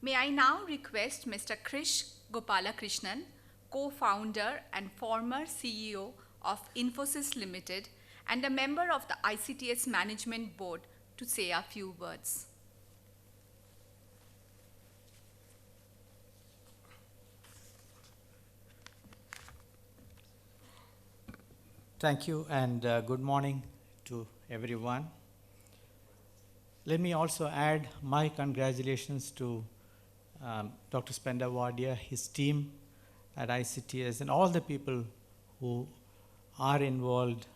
May I now request Mr. Kris Gopalakrishnan, co-founder and former CEO of Infosys Limited and a member of the ICTS Management Board, to say a few words. Thank you, and good morning to everyone. Let me also add my congratulations to Dr. Spender Wadia, his team at ICTS, and all the people who are involved,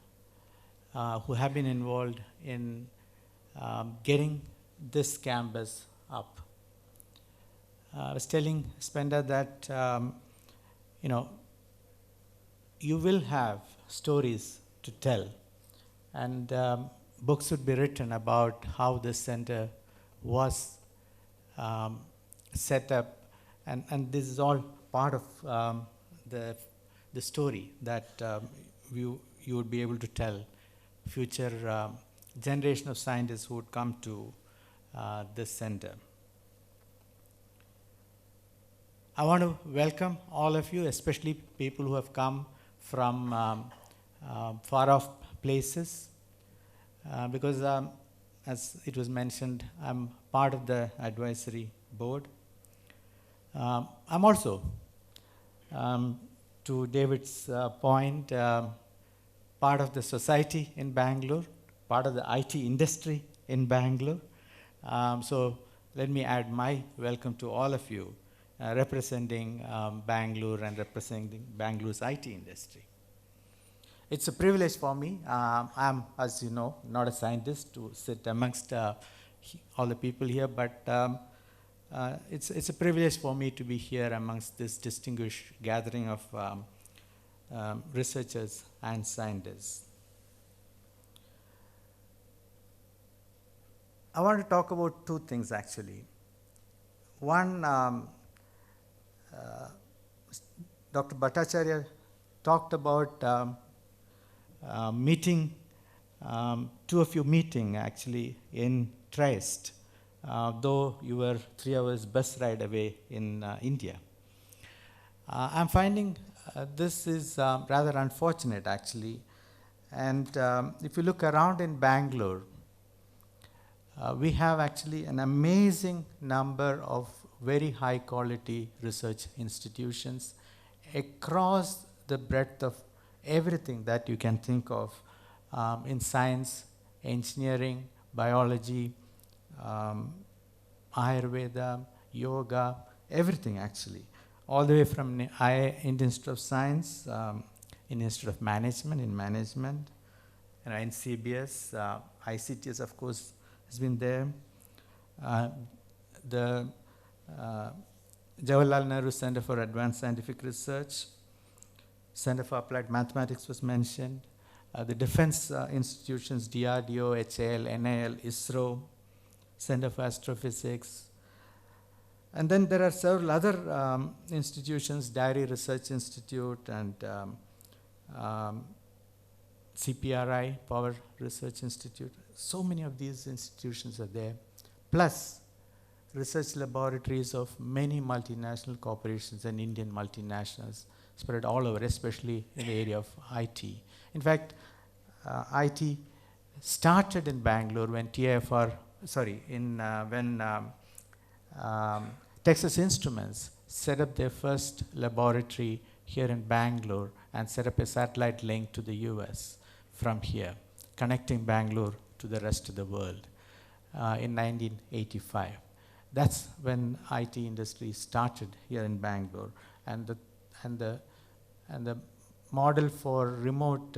who have been involved in getting this campus up. I was telling Spender that, you will have stories to tell, and books would be written about how this center was set up, and this is all part of the story that you would be able to tell future generation of scientists who would come to this center. I want to welcome all of you, especially people who have come from far off places, because as it was mentioned, I'm part of the advisory board. I'm also, to David's point, part of the society in Bangalore, part of the IT industry in Bangalore. So let me add my welcome to all of you, representing Bangalore and representing Bangalore's IT industry. It's a privilege for me. I'm, as you know, not a scientist to sit amongst all the people here, but it's a privilege for me to be here amongst this distinguished gathering of researchers and scientists. I want to talk about two things actually. One, Dr. Bhattacharya talked about meeting, two of you meeting actually in Trieste, though you were 3 hours bus ride away in India. I'm finding this is rather unfortunate actually, and if you look around in Bangalore, we have actually an amazing number of very high quality research institutions across the breadth of everything that you can think of in science, engineering, biology, Ayurveda, yoga, everything actually. All the way from Indian Institute of Science, Indian Institute of Management, in management, in CBS, ICTS of course has been there. The Jawaharlal Nehru Center for Advanced Scientific Research, Center for Applied Mathematics was mentioned, the defense institutions, DRDO, HAL, NIL, ISRO, Center for Astrophysics. And then there are several other institutions, Dairy Research Institute and CPRI, Power Research Institute. So many of these institutions are there, plus research laboratories of many multinational corporations and Indian multinationals spread all over, especially in the area of IT. In fact, IT started in Bangalore when Texas Instruments set up their first laboratory here in Bangalore and set up a satellite link to the US from here, connecting Bangalore to the rest of the world in 1985. That's when IT industry started here in Bangalore, and the model for remote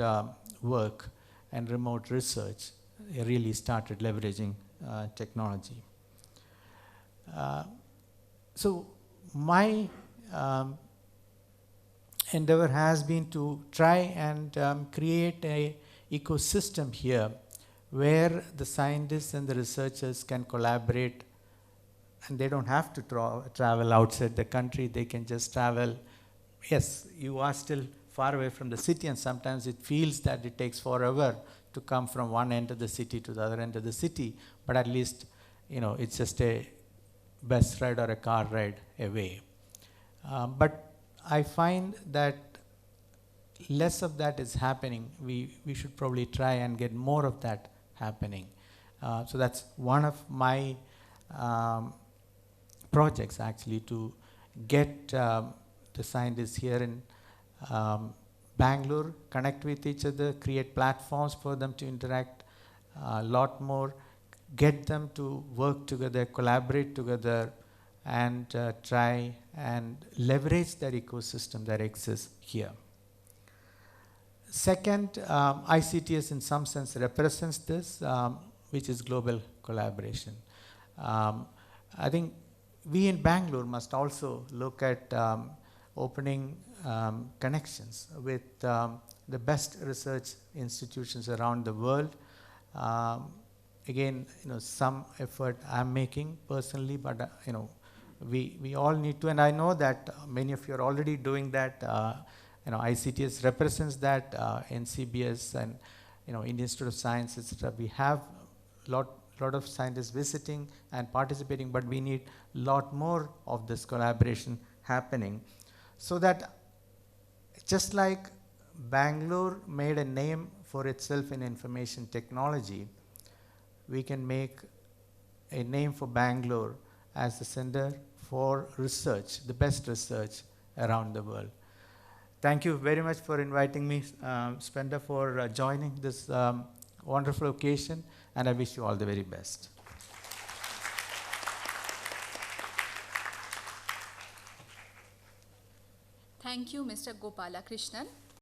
work and remote research really started leveraging technology. So my endeavor has been to try and create an ecosystem here where the scientists and the researchers can collaborate, and they don't have to travel outside the country. They can just travel. Yes, you are still far away from the city, and sometimes it feels that it takes forever to come from one end of the city to the other end of the city, but at least it's just a bus ride or a car ride away. But I find that less of that is happening. We should probably try and get more of that happening. So that's one of my projects actually, to get the scientists here in Bangalore, connect with each other, create platforms for them to interact a lot more, get them to work together, collaborate together, and try and leverage that ecosystem that exists here. Second, ICTS in some sense represents this, which is global collaboration. I think we in Bangalore must also look at opening connections with the best research institutions around the world. Again, some effort I'm making personally, but we all need to, and I know that many of you are already doing that. ICTS represents that, NCBS and Indian Institute of Science, etc. We have lot of scientists visiting and participating, but we need a lot more of this collaboration happening, so that just like Bangalore made a name for itself in information technology, we can make a name for Bangalore as the center for research, the best research around the world. Thank you very much for inviting me, Spender, for joining this wonderful occasion, and I wish you all the very best. Thank you, Mr. Gopalakrishnan.